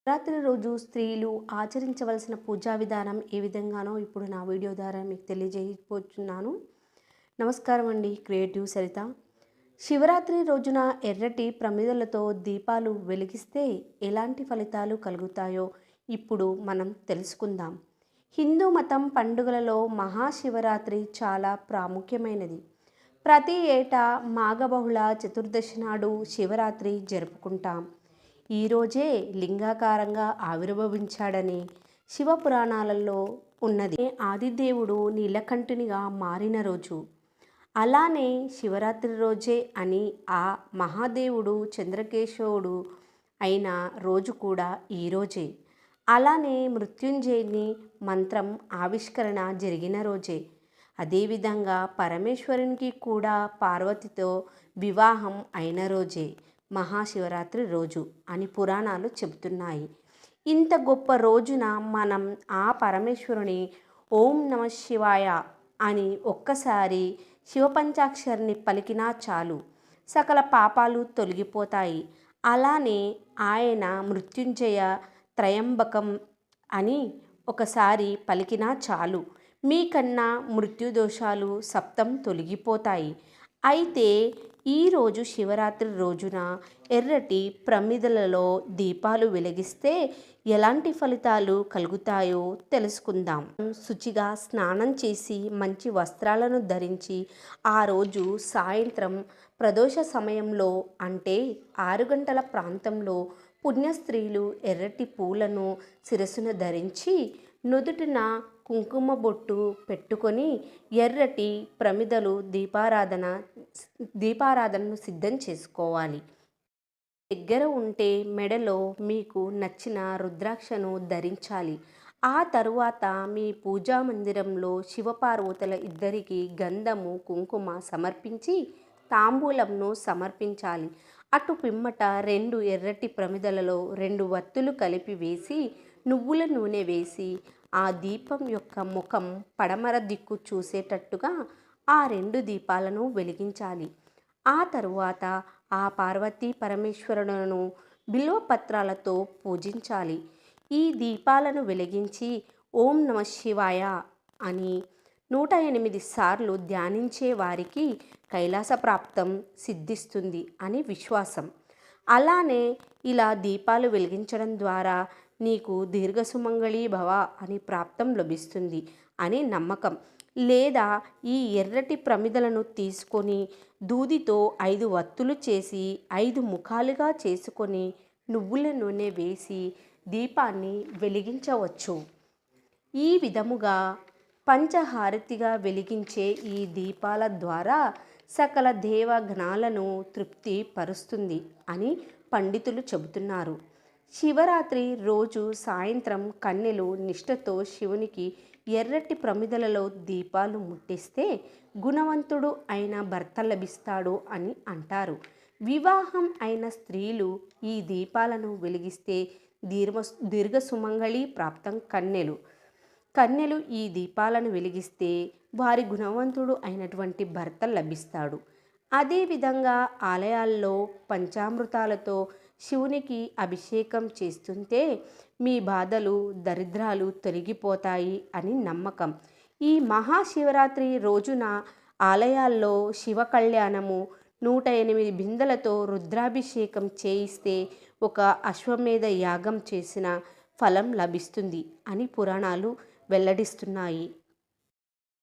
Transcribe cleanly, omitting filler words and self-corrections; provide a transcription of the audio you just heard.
శివరాత్రి రోజు స్త్రీలు ఆచరించవలసిన పూజా విధానం ఏ విధంగానో ఇప్పుడు నా వీడియో ద్వారా మీకు తెలియజేయబోతున్నాను. నమస్కారం అండి, క్రియేటివ్ సరిత. శివరాత్రి రోజున ఎర్రటి ప్రమిదలతో దీపాలు వెలిగిస్తే ఎలాంటి ఫలితాలు కలుగుతాయో ఇప్పుడు మనం తెలుసుకుందాం. హిందూ మతం పండుగలలో మహాశివరాత్రి చాలా ప్రాముఖ్యమైనది. ప్రతి ఏటా మాఘబహుళ చతుర్దశి నాడు శివరాత్రి జరుపుకుంటాం. ఈరోజే లింగాకారంగా ఆవిర్భవించాడని శివపురాణాలలో ఉన్నది. ఆదిదేవుడు నీలకంఠునిగా మారిన రోజు. అలానే శివరాత్రి రోజే అని ఆ మహాదేవుడు చంద్రకేశవుడు అయిన రోజు కూడా ఈరోజే. అలానే మృత్యుంజయుని మంత్రం ఆవిష్కరణ జరిగిన రోజే. అదేవిధంగా పరమేశ్వరునికి కూడా పార్వతితో వివాహం అయిన రోజే మహాశివరాత్రి రోజు అని పురాణాలు చెబుతున్నాయి. ఇంత గొప్ప రోజున మనం ఆ పరమేశ్వరుని ఓం నమ శివాయ అని ఒక్కసారి శివపంచాక్షరిని పలికినా చాలు, సకల పాపాలు తొలగిపోతాయి. అలానే ఆయన మృత్యుంజయ త్రయంబకం అని ఒకసారి పలికినా చాలు, మీకన్నా మృత్యుదోషాలు సప్తం తొలగిపోతాయి. అయితే ఈరోజు శివరాత్రి రోజున ఎర్రటి ప్రమిదలలో దీపాలు వెలిగిస్తే ఎలాంటి ఫలితాలు కలుగుతాయో తెలుసుకుందాం. శుచిగా స్నానం చేసి మంచి వస్త్రాలను ధరించి ఆ రోజు సాయంత్రం ప్రదోష సమయంలో అంటే 6 గంటల ప్రాంతంలో పుణ్యస్త్రీలు ఎర్రటి పూలను శిరస్సున ధరించి నుదుటిన కుంకుమ బొట్టు పెట్టుకొని ఎర్రటి ప్రమిదలు దీపారాధనను సిద్ధం చేసుకోవాలి. దగ్గర ఉంటే మెడలో మీకు నచ్చిన రుద్రాక్షను ధరించాలి. ఆ తరువాత మీ పూజా మందిరంలో శివపార్వతుల ఇద్దరికి గంధము కుంకుమ సమర్పించి తాంబూలంను సమర్పించాలి. అటు పిమ్మట 2 ఎర్రటి ప్రమిదలలో 2 వత్తులు కలిపి వేసి నువ్వుల నూనె వేసి ఆ దీపం యొక్క ముఖం పడమర దిక్కు చూసేటట్టుగా ఆ 2 దీపాలను వెలిగించాలి. ఆ తరువాత ఆ పార్వతీ పరమేశ్వరులను బిల్వపత్రాలతో పూజించాలి. ఈ దీపాలను వెలిగించి ఓం నమ శివాయ అని 108 సార్లు ధ్యానించే వారికి కైలాస ప్రాప్తం సిద్ధిస్తుంది అని విశ్వాసం. అలానే ఇలా దీపాలు వెలిగించడం ద్వారా నీకు దీర్ఘసుమంగళీ భవ అని ప్రాప్తం లభిస్తుంది అని నమ్మకం. లేదా ఈ ఎర్రటి ప్రమిదలను తీసుకొని దూదితో 5 వత్తులు చేసి 5 ముఖాలుగా చేసుకొని నువ్వుల నూనె వేసి దీపాన్ని వెలిగించవచ్చు. ఈ విధముగా పంచహారతిగా వెలిగించే ఈ దీపాల ద్వారా సకల దేవగణాలను తృప్తి పరుస్తుంది అని పండితులు చెబుతున్నారు. శివరాత్రి రోజు సాయంత్రం కన్నెలు నిష్ఠతో శివునికి ఎర్రటి ప్రమిదలలో దీపాలు ముట్టిస్తే గుణవంతుడు అయిన భర్త లభిస్తాడు అని అంటారు. వివాహం అయిన స్త్రీలు ఈ దీపాలను వెలిగిస్తే దీర్ఘసుమంగళి ప్రాప్తం. కన్యలు ఈ దీపాలను వెలిగిస్తే వారి గుణవంతుడు అయినటువంటి భర్త లభిస్తాడు. అదేవిధంగా ఆలయాల్లో పంచామృతాలతో శివునికి అభిషేకం చేస్తుంటే మీ బాధలు దరిద్రాలు తొలగిపోతాయి అని నమ్మకం. ఈ మహాశివరాత్రి రోజున ఆలయాల్లో శివ కళ్యాణము 108 బిందెలతో రుద్రాభిషేకం చేయిస్తే ఒక అశ్వమేధ యాగం చేసిన ఫలం లభిస్తుంది అని పురాణాలు వెల్లడిస్తున్నాయి.